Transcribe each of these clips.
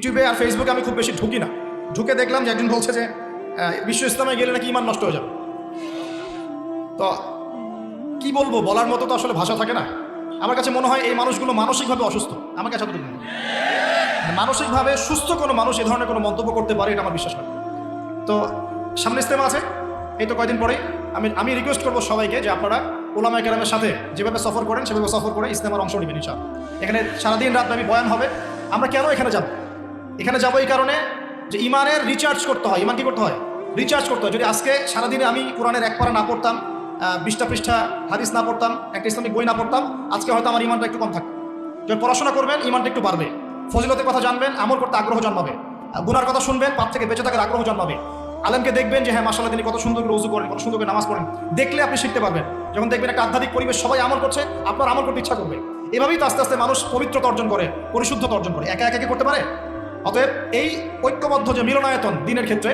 ইউটিউবে আর ফেসবুকে আমি খুব বেশি ঢুকি না। ঢুকে দেখলাম যে একজন বলছে যে বিশ্ব ইসলামে গেলে নাকি ইমান নষ্ট হয়ে যাবে। তো কি বলবো, বলার মতো তো আসলে ভাষা থাকে না। আমার কাছে মনে হয় এই মানুষগুলো মানসিকভাবে অসুস্থ। আমার কাছে এতটুকু মনে হয়। মানসিকভাবে সুস্থ কোনো মানুষ এ ধরনের কোনো মন্তব্য করতে পারে, এটা আমার বিশ্বাস হয়। তো সামনে ইস্তেমা আছে, এই তো কয়দিন পরেই। আমি রিকোয়েস্ট করবো সবাইকে যে আপনারা ওলামায়ে কেরামের সাথে যেভাবে সফর করেন সেভাবে সফর করে ইস্তেমার অংশ নেবেন ইনশাআল্লাহ। এখানে সারাদিন রাত ব্যাপী বয়ান হবে। আমরা কেন এখানে যাব? এখানে যাবো এই কারণে যে ইমানের রিচার্জ করতে হয়। ইমান কি করতে হয়? রিচার্জ করতে হয়। যদি আজকে সারাদিনে আমি কোরআনের এক পারা না পড়তাম, 20টা পৃষ্ঠা হাদিস না পড়তাম, একটা ইসলামিক বই না পড়তাম, আজকে হয়তো আমার ইমানটা একটু কম থাকতো। যখন পড়াশোনা করবেন ইমানটা একটু বাড়বে, ফজিলতের কথা জানবেন, আমল করতে আগ্রহ জন্মাবে, গুনার কথা শুনবেন, পাপ থেকে বেঁচে থাকার আগ্রহ জন্মাবে। আলেমকে দেখবেন যে হ্যাঁ মাশাআল্লাহ তিনি কত সুন্দর করে ওযু করেন, কত সুন্দর করে নামাজ পড়েন, দেখলে আপনি শিখতে পারবেন। যখন দেখবেন একটা আধ্যাত্মিক পরিবেশ, সবাই আমল করছে, আপনার আমল করতে ইচ্ছা করবে। এভাবেই তো আস্তে আস্তে মানুষ পবিত্রতা অর্জন করে, পরিশুদ্ধতা অর্জন করে। একা একা কি করতে পারে? অতএব এই ঐক্যবদ্ধ যে মিলনায়তন দিনের ক্ষেত্রে,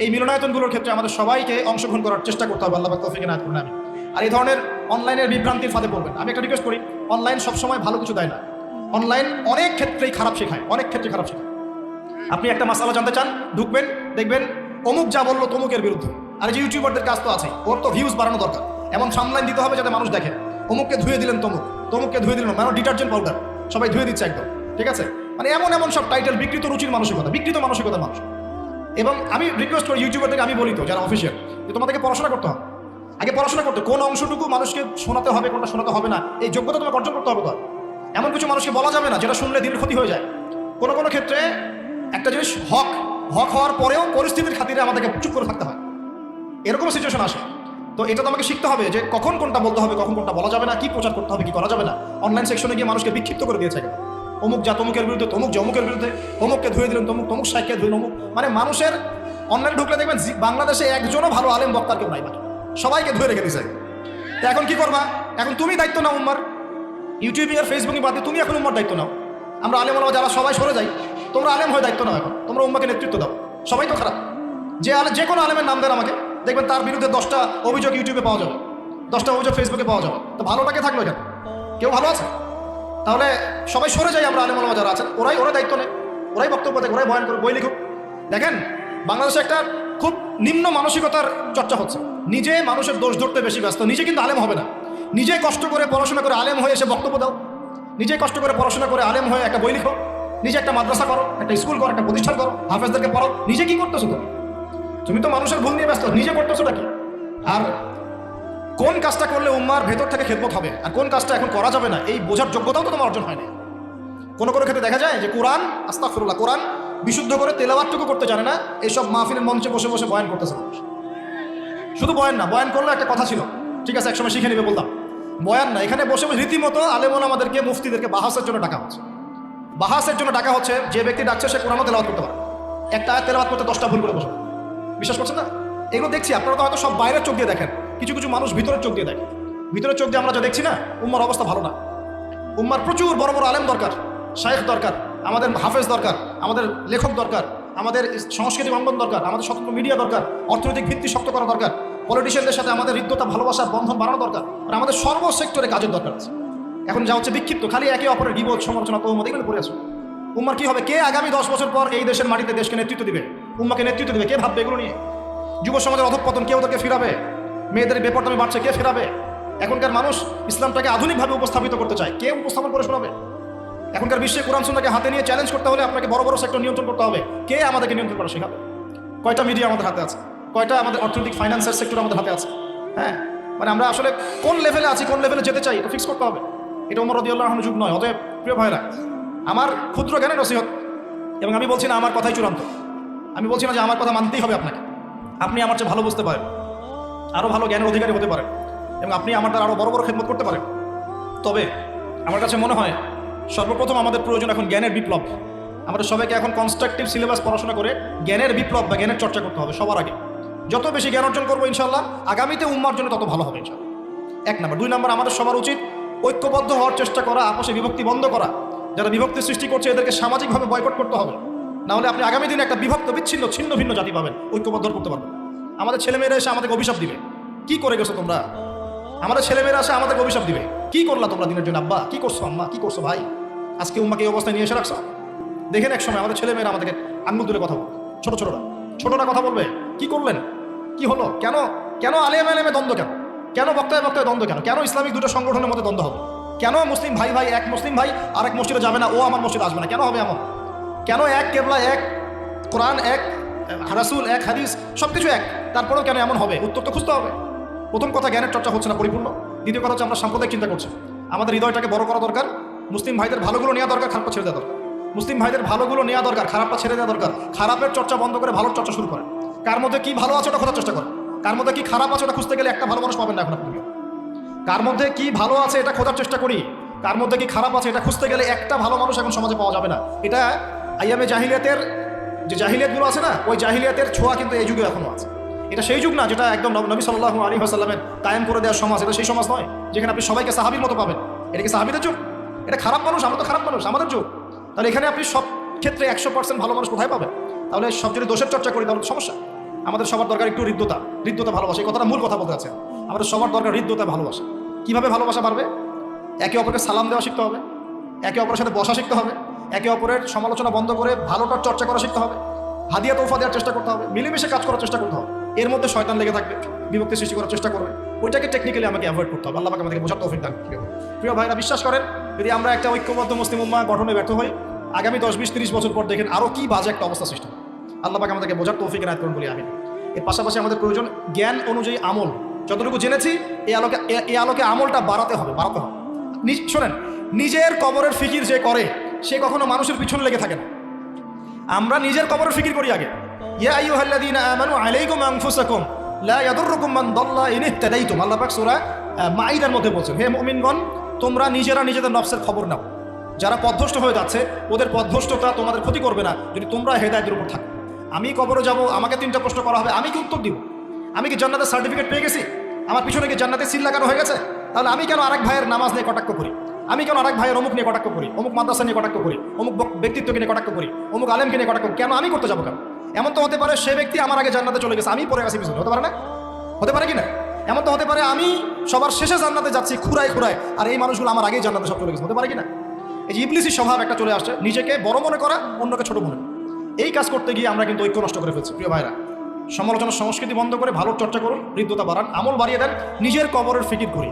এই মিলনায়তনগুলোর ক্ষেত্রে আমাদের সবাইকে অংশগ্রহণ করার চেষ্টা করতে হবে। আল্লাহ পাক তৌফিক এনায়েত করুন আমিন। আর এই ধরনের অনলাইনের বিভ্রান্তির ফাঁদে পড়বেন। আমি একটা রিকোয়েস্ট করি, অনলাইন সবসময় ভালো কিছু দেয় না। অনলাইন অনেক ক্ষেত্রেই খারাপ শেখায়, অনেক ক্ষেত্রে খারাপ শেখায়। আপনি একটা মাসালা জানতে চান, ঢুকবেন, দেখবেন অমুক যা বললো তমুকের বিরুদ্ধে। আর যে ইউটিউবারদের কাজ তো আছে, ওর তো ভিউজ বাড়ানো দরকার, এমন সামলাইন দিতে হবে যাতে মানুষ দেখে। অমুককে ধুয়ে দিলেন তমুক, তমুককে ধুয়ে দিলেন মানে ডিটারজেন্ট পাউডার, সবাই ধুয়ে দিচ্ছে একদম, ঠিক আছে? মানে এমন এমন সব টাইটেল, বিকৃত রুচির মানসিকতা, বিকৃত মানসিকতা মানুষ। এবং আমি রিকোয়েস্ট করি ইউটিউবারদেরকে, আমি বলি তো যারা অফিসিয়াল, যে তোমাদেরকে পড়াশোনা করতে হবে। আগে পড়াশোনা করতে, কোন অংশটুকু মানুষকে শোনাতে হবে, কোনটা শোনাতে হবে না, এই যোগ্যতা তোমাকে অর্জন করতে হবে। তো এমন কিছু মানুষকে বলা যাবে না যেটা শুনলে দিনের ক্ষতি হয়ে যায়। কোনো কোনো ক্ষেত্রে একটা জিনিস হক হওয়ার পরেও পরিস্থিতির খাতিরে আমাদেরকে চুপ করে থাকতে হয়, এরকম সিচুয়েশন আসে। তো এটা তো আমাকে শিখতে হবে যে কখন কোনটা বলতে হবে, কখন কোনটা বলা যাবে না, কি প্রচার করতে হবে, কি করা যাবে না। অনলাইন সেকশনে গিয়ে মানুষকে বিক্ষিপ্ত করে দিয়েছে, অমুক যা তমুকের বিরুদ্ধে, তমুক যা অমুকের বিরুদ্ধে, অমুককে ধুয়ে দিলেন তমুক, তমুক সাইককে ধুয়ে অমুক। মানে মানুষের অনলাইনে ঢুকলে দেখবেন বাংলাদেশে একজনও ভালো আলেম বক্তার কেউ নাই, বাকি সবাইকে ধুয়ে রেখে দিয়েছে। তো এখন কি করবা? এখন তুমি দায়িত্ব নাও উম্মার। ইউটিউবে আর ফেসবুকে বাদে তুমি এখন উম্মার দায়িত্ব নাও। আমরা আলেম ওলামা যারা সবাই সরে যাই, তোমরা আলেম হয়ে দায়িত্ব নাও। এখন তোমরা উম্মাকে নেতৃত্ব দাও। সবাই তো খারাপ। যে কোনো আলেমের নাম দেন আমাকে, দেখবেন তার বিরুদ্ধে 10টা অভিযোগ ইউটিউবে পাওয়া যাবে, 10টা অভিযোগ ফেসবুকে পাওয়া যাবে। তো ভালোটাকে থাকলো কেন? কেউ ভালো আছে? তাহলে সবাই সরে যাই আমরা আলেম ওলামা যারা আছেন, ওরাই দায়িত্ব নেয়, ওরাই বক্তব্য দেয়, ওরাই বয়ান করে, বই লিখুক। দেখেন বাংলাদেশে একটা খুব নিম্ন মানসিকতার চর্চা হচ্ছে। নিজে মানুষের দোষ ধরতে বেশি ব্যস্ত, নিজে কিন্তু আলেম হবে না। নিজে কষ্ট করে পড়াশোনা করে আলেম হয়ে এসে বক্তব্য দাও, নিজে কষ্ট করে পড়াশোনা করে আলেম হয়ে একটা বই লিখো, নিজে একটা মাদ্রাসা করো, একটা স্কুল করো, একটা প্রতিষ্ঠান করো, হাফেজদেরকে পড়ো। নিজে কি করতেছো? তুমি তো মানুষের ভুল নিয়ে ব্যস্ত, নিজে করতেছো নাকি? আর কোন কাজটা করলে উম্মার ভেতর থেকে খেদমত হবে আর কোন কাজটা এখন করা যাবে না, এই বোঝার যোগ্যতাও তো তোমার অর্জন হয়নি। কোনো কোনো ক্ষেত্রে দেখা যায় যে কোরআন, আস্তাগফিরুল্লাহ, কোরআন বিশুদ্ধ করে তেলাওয়াতটুকু করতে জানে না, এইসব মাহফিলের মঞ্চে বসে বসে বয়ান করতেছে মানুষ। শুধু বয়ান না, বয়ান করলে একটা কথা ছিল, ঠিক আছে একসময় শিখে নেবে বলতাম, বয়ান না, এখানে বসে বসে রীতিমতো আলেম ওলামাদেরকে, মুফতিদেরকে বাহাসের জন্য ডাকা হচ্ছে। বাহাসের জন্য ডাকা হচ্ছে, যে ব্যক্তি ডাকছে সে কোরআনও তেলাওয়াত করতে পারে, একটা আয়াত তেলাওয়াত করতে 10টা ভুল করে বসে। বিশ্বাস করছেন না? এগুলো দেখছি। আপনারা তো হয়তো সব বাইরের চোখ দিয়ে দেখেন, কিছু কিছু মানুষ ভিতরের চোখ দিয়ে দেখে। ভিতরের চোখ দিয়ে আমরা যা দেখছি না, উম্মার অবস্থা ভালো না। উম্মার প্রচুর বড় বড় আলেম দরকার, শায়েখ দরকার, আমাদের হাফেজ দরকার, আমাদের লেখক দরকার, আমাদের সাংস্কৃতিক অঙ্গন দরকার, আমাদের স্বতন্ত্র মিডিয়া দরকার, অর্থনৈতিক ভিত্তি শক্ত করা দরকার, পলিটিশিয়ানদের সাথে আমাদের হৃদ্যতা, ভালোবাসার বন্ধন বাড়ানো দরকার, আর আমাদের সর্বসেক্টরে কাজের দরকার আছে। এখন যা হচ্ছে বিক্ষিপ্ত, খালি একে অপরের বিপদ, সমালোচনা, তহমত এগুলো পড়ে আছে। উম্মার কি হবে? কে আগামী 10 বছর পর এই দেশের মাটিতে দেশকে নেতৃত্ব দিবে, উম্মাকে নেতৃত্ব দিবে? কে ভাববে এগুলো নিয়ে? যুব সমাজের অধঃপতন কে ওদেরকে ফিরাবে? মেয়েদের বেপরদামি বাড়ছে, কে ফেরাবে? এখনকার মানুষ ইসলামটাকে আধুনিকভাবে উপস্থাপিত করতে চায়, কে উপস্থাপন করে শোনাবে? এখনকার বিশ্বে কোরআন সুন্নাহকে হাতে নিয়ে চ্যালেঞ্জ করতে হলে আপনাকে বড় বড় সেক্টর নিয়ন্ত্রণ করতে হবে। কে আমাদেরকে নিয়ন্ত্রণ করা শেখাবে? কয়টা মিডিয়া আমাদের হাতে আছে? কয়টা আমাদের অর্থনৈতিক ফাইন্যান্সের সেক্টর আমাদের হাতে আছে? হ্যাঁ, মানে আমরা আসলে কোন লেভেলে আছি, কোন লেভেলে যেতে চাই, এটা ফিক্স করতে হবে। এটা ওমর রাদিয়াল্লাহু আনহুর যুগ নয়। অতএব প্রিয় ভাইরা, আমার ক্ষুদ্র জ্ঞানের নসিহত, এবং আমি বলছি না আমার কথাই চূড়ান্ত, আমি বলছি না যে আমার কথা মানতেই হবে আপনাকে। আপনি আমার চেয়ে ভালো বুঝতে পারেন, আরও ভালো জ্ঞানের অধিকারী হতে পারেন, এবং আপনি আমার দ্বারা আরও বড় বড় খেদমত করতে পারেন। তবে আমার কাছে মনে হয় সর্বপ্রথম আমাদের প্রয়োজন এখন জ্ঞানের বিপ্লব। আমাদের সবাইকে এখন কনস্ট্রাকটিভ সিলেবাস পড়াশোনা করে জ্ঞানের বিপ্লব বা জ্ঞানের চর্চা করতে হবে সবার আগে। যত বেশি জ্ঞান অর্জন করবো ইনশাল্লাহ, আগামীতে উম্মার জন্য তত ভালো হবে ইনশাল্লাহ। 1 নম্বর। 2 নম্বর, আমাদের সবার উচিত ঐক্যবদ্ধ হওয়ার চেষ্টা করা, আপসে বিভক্তি বন্ধ করা। যারা বিভক্তি সৃষ্টি করছে এদেরকে সামাজিকভাবে বয়কট করতে হবে, না হলে আপনি আগামী দিনে একটা বিভক্ত, বিচ্ছিন্ন, ছিন্ন ভিন্ন জাতি পাবেন, ঐক্যবদ্ধ করতে পারবেন। আমাদের ছেলেমেয়েরা এসে আমাদেরকে অভিশাপ দিবে, কি করে গেছো তোমরা? আমাদের ছেলেমেয়েরা এসে আমাদেরকে অভিশাপ দিবে, কি করলা তোমরা দিনের জন্য? আব্বা কি করছো, আম্মা কি করছো, ভাই আজকে উম্মাকে এই অবস্থায় নিয়ে এসে রাখছো। দেখেন এক সময় আমাদের ছেলেমেয়েরা আমাদেরকে আঙ্গুল তুলে কথা বলবে, ছোটরা কথা বলবে, কি করলেন, কি হলো, কেন কেন আলেম আলেমে দ্বন্দ্ব, কেন বক্তায় দ্বন্দ্ব, কেন ইসলামিক দুটো সংগঠনের মধ্যে দ্বন্দ্ব হবে, কেন মুসলিম ভাই এক মুসলিম ভাই আরেক মসজিদে যাবে না, ও আমার মসজিদে আসবে না, কেন হবে এমন, কেন এক কেবলা এক, কোরআন এক, রাসূল এক, হাদিস সব কিছু এক, তারপরেও কেন এমন হবে? উত্তর তো খুঁজতে হবে। প্রথম কথা, জ্ঞানের চর্চা হচ্ছে না পরিপূর্ণ। দ্বিতীয় কথা হচ্ছে আমরা সাম্প্রদায়িক চিন্তা করছি। আমাদের হৃদয়টাকে বড় করা দরকার, মুসলিম ভাইদের ভালোগুলো নেওয়া দরকার, খারাপটা ছেড়ে দেওয়া দরকার। মুসলিম ভাইদের ভালোগুলো নেওয়া দরকার, খারাপটা ছেড়ে দেওয়া দরকার। খারাপের চর্চা বন্ধ করে ভালোর চর্চা শুরু করে। কার মধ্যে কি ভালো আছে ওটা খোঁজার চেষ্টা করে, কার মধ্যে কি খারাপ আছে ওটা খুঁজতে গেলে একটা ভালো মানুষ পাবেন না এখন আপনি। কার মধ্যে কি ভালো আছে এটা খোঁজার চেষ্টা করি, কার মধ্যে কি খারাপ আছে এটা খুঁজতে গেলে একটা ভালো মানুষ এখন সমাজে পাওয়া যাবে না। এটা আইয়ামে জাহিলিয়াতের যে জাহিলিয়াতগুলো আছে না, ওই জাহিলিয়াতের ছোঁয়া কিন্তু এই যুগে এখনো আছে। এটা সেই যুগ না যেটা একদম নবী সাল্লাল্লাহু আলাইহি ওয়াসাল্লামের কায়েম করে দেওয়ার সমাজ। এটা সেই সমাজ নয় যেখানে আপনি সবাইকে সাহাবীর মতো পাবেন। এটা কি সাহাবীদের যুগ? এটা খারাপ মানুষ, আমরা তো খারাপ মানুষ, আমাদের যুগ। তাহলে এখানে আপনি সব ক্ষেত্রে 100% ভালো মানুষ কোথায় পাবেন? তাহলে সব যদি দোষের চর্চা করি তাহলে সমস্যা। আমাদের সবার দরকার একটু হৃদ্যতা ভালোবাসা। এই কথাটা মূল কথা বলতে আছে। আমাদের সবার দরকার হৃদ্যতা ভালোবাসা। কীভাবে ভালোবাসা বাড়বে? একে অপরকে সালাম দেওয়া শিখতে হবে, একে অপরের সাথে বসা শিখতে হবে, একে অপরের সমালোচনা বন্ধ করে ভালোটার চর্চা করা শিখতে হবে, হাদিয়া তোফা দেওয়ার চেষ্টা করতে হবে, মিলেমিশে কাজ করার চেষ্টা করতে হবে। এর মধ্যে শয়তান লেগে থাকবে, বিভক্তি সৃষ্টি করার চেষ্টা করবে, ওইটাকে টেকনিক্যালি আমাকে অ্যাভয়েড করতে হবে। আল্লাহ পাক আমাদেরকে বোঝার তৌফিক দান করুন। প্রিয় ভাইরা, বিশ্বাস করেন যদি আমরা একটা ঐক্যবদ্ধ মুসলিম উম্মাহ গঠনে ব্যর্থ হই, আগামী 10, 20, 30 বছর পর দেখেন আরও কি বাজে একটা অবস্থা সৃষ্টি হবে। আল্লাহ পাক আমাদেরকে বোঝার তৌফিক এনায়েত করুন বলি আমিন। এর পাশাপাশি আমাদের প্রয়োজন জ্ঞান অনুযায়ী আমল। যতটুকু জেনেছি এই আলোকে আমলটা বাড়াতে হবে। শোনেন, নিজের কবরের ফিকির যে করে সে কখনো মানুষের পিছনে লেগে থাকে না। আমরা নিজের কবরের ফিকির করি আগে। ইয়া আইয়ুহাল্লাযীনা আমানু আলাইকুম আনফুসাকুম লা ইয়াদুররুকুম মান দাল্লা ইন ইহতাদাইতুম। আল্লাহ পাক সূরা মাঈদার মধ্যে বলছেন, হে মুমিনগণ, তোমরা নিজেরা নিজেদের নফসের খবর নাও। যারা পথভ্রষ্ট হয়ে যাচ্ছে ওদের পথভ্রষ্টতা তোমাদের ক্ষতি করবে না যদি তোমরা হেদায়েতের উপর থাকো। আমি কবরে যাব, আমাকে 3টা প্রশ্ন করা হবে, আমি কি উত্তর দিব? আমি কি জান্নাতের সার্টিফিকেট পেয়ে গেছি? আমার পিছনে কি জান্নাতের সিল লাগানো হয়ে গেছে? তাহলে আমি কেন আরেক ভাইয়ের নামাজ নিয়ে কটাক্ষ করি? আমি কেন আরেক ভাইয়ের অমুক নিয়ে কটাক্ষ করি, অমুক মাদ্রাসা নিয়ে কটাক্ষ করি, অমুক ব্যক্তিত্বকে নিয়ে কটাক্ষ করি, অমুক আলেমকে নিয়ে কটাক্ষ? কেন আমি করতে যাবো? কেন? এমন তো হতে পারে সে ব্যক্তি আমার আগে জান্নাতে চলে গেছে, আমি পরে গেছি পিছনে। হতে পারে না? হতে পারে কি না? এমন তো হতে পারে আমি সবার শেষে জান্নাতে যাচ্ছি খুঁড়ায় আর এই মানুষগুলো আমার আগেই জান্নাতে সব চলে গেছে। হতে পারে কি না? এই যে ইবলিসি স্বভাব একটা চলে আসছে, নিজেকে বড় মনে করা, অন্যকে ছোট মনে করা। এই কাজ করতে গিয়ে আমরা কিন্তু ঐক্য নষ্ট করে ফেলছি। প্রিয় ভাইরা, সমালোচনার সংস্কৃতি বন্ধ করে ভালোর চর্চা করুন, হৃদ্যতা বাড়ান, আমল বাড়িয়ে দেন, নিজের কবরের ফিকির করি।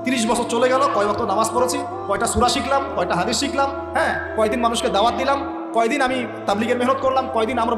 30 বছর চলে গেল, কয় ওয়াক্ত নামাজ পড়েছি, কয়টা সূরা শিখলাম, কয়টা হাদিস শিখলাম, হ্যাঁ, কয়দিন মানুষকে দাওয়াত দিলাম, কয়দিন আমি তাবলীগের মেহনত করলাম, কয়দিন আমরা